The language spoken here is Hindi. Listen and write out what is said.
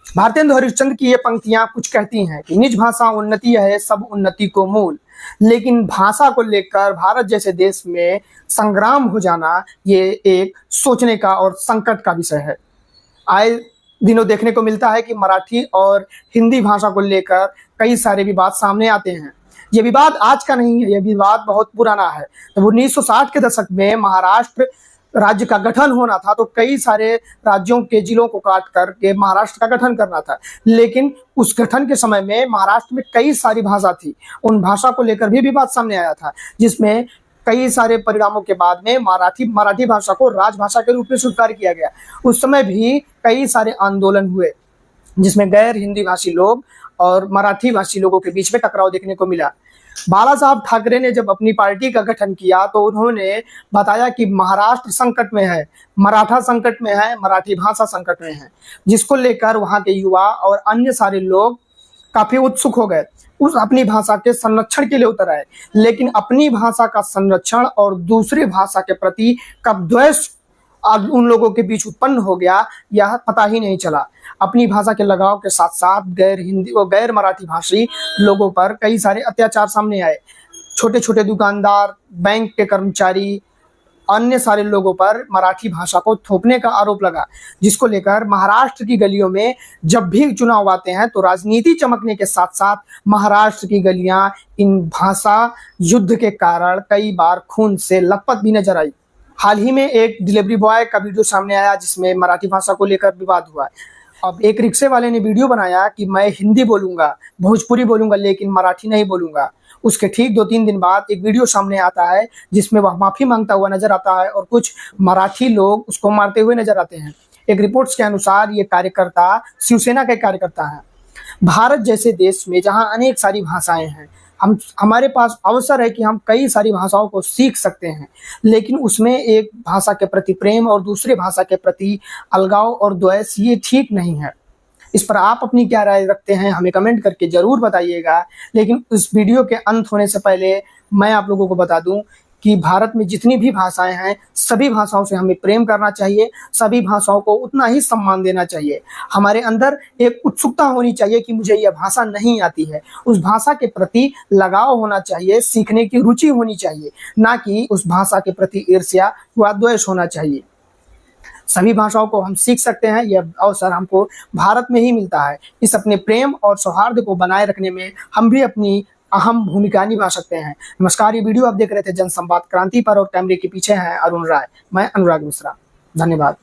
भारतेंदु हरिश्चंद्र की ये पंक्तियां कुछ कहती हैं कि निज भाषा उन्नति है सब उन्नति को मूल। लेकिन भाषा को लेकर भारत जैसे देश में संग्राम हो जाना ये एक सोचने का और संकट का विषय है। आए दिनों देखने को मिलता है कि मराठी और हिंदी भाषा को लेकर कई सारे विवाद सामने आते हैं। ये विवाद आज का नहीं है, ये विवाद बहुत पुराना है। तो 1960 के दशक में महाराष्ट्र राज्य का गठन होना था, तो कई सारे राज्यों के जिलों को काट कर के महाराष्ट्र का गठन करना था। लेकिन उस गठन के समय में महाराष्ट्र में कई सारी भाषा थी, उन भाषा को लेकर भी विवाद सामने आया था, जिसमें कई सारे परिणामों के बाद में मराठी भाषा को राजभाषा के रूप में स्वीकार किया गया। उस समय भी कई सारे आंदोलन हुए, जिसमें गैर हिंदी भाषी लोग और मराठी भाषी लोगों के बीच में टकराव देखने को मिला। बाला साहब ठाकरे ने जब अपनी पार्टी का गठन किया तो उन्होंने बताया कि महाराष्ट्र संकट में है, मराठा संकट में है, मराठी भाषा संकट में है, जिसको लेकर वहां के युवा और अन्य सारे लोग काफी उत्सुक हो गए, उस अपनी भाषा के संरक्षण के लिए उतर आए। लेकिन अपनी भाषा का संरक्षण और दूसरी भाषा के प्रति कब द्वेष उन लोगों के बीच उत्पन्न हो गया, यह पता ही नहीं चला। अपनी भाषा के लगाव के साथ साथ गैर हिंदी और गैर मराठी भाषी लोगों पर कई सारे अत्याचार सामने आए। छोटे छोटे दुकानदार, बैंक के कर्मचारी, अन्य सारे लोगों पर मराठी भाषा को थोपने का आरोप लगा, जिसको लेकर महाराष्ट्र की गलियों में जब भी चुनाव आते हैं तो राजनीति चमकने के साथ साथ महाराष्ट्र की गलियां इन भाषा युद्ध के कारण कई बार खून से लथपथ भी नजर आई। हाल ही में एक डिलीवरी बॉय का वीडियो सामने आया जिसमें मराठी भाषा को लेकर विवाद हुआ। अब एक रिक्शे वाले ने वीडियो बनाया कि मैं हिंदी बोलूंगा, भोजपुरी बोलूंगा, लेकिन मराठी नहीं बोलूंगा। उसके ठीक 2-3 दिन बाद एक वीडियो सामने आता है जिसमें वह माफी मांगता हुआ नजर आता है और कुछ मराठी लोग उसको मारते हुए नजर आते हैं। एक रिपोर्ट्स के अनुसार ये कार्यकर्ता शिवसेना के कार्यकर्ता है। भारत जैसे देश में जहां अनेक सारी भाषाएं हैं, हमारे पास अवसर है कि हम कई सारी भाषाओं को सीख सकते हैं, लेकिन उसमें एक भाषा के प्रति प्रेम और दूसरे भाषा के प्रति अलगाव और द्वेष ये ठीक नहीं है। इस पर आप अपनी क्या राय रखते हैं हमें कमेंट करके जरूर बताइएगा। लेकिन इस वीडियो के अंत होने से पहले मैं आप लोगों को बता दूं कि भारत में जितनी भी भाषाएं हैं सभी भाषाओं से हमें प्रेम करना चाहिए, सभी भाषाओं को उतना ही सम्मान देना चाहिए। हमारे अंदर एक उत्सुकता होनी चाहिए कि मुझे यह भाषा नहीं आती है, उस भाषा के प्रति लगाव होना चाहिए, सीखने की रुचि होनी चाहिए, ना कि उस भाषा के प्रति ईर्ष्या व द्वेष होना चाहिए। सभी भाषाओं को हम सीख सकते हैं, यह अवसर हमको भारत में ही मिलता है। इस अपने प्रेम और सौहार्द को बनाए रखने में हम भी अपनी अहम भूमिका निभा सकते हैं। नमस्कार, ये वीडियो आप देख रहे थे जनसंवाद क्रांति पर और कैमरे के पीछे हैं अरुण राय, मैं अनुराग मिश्रा। धन्यवाद।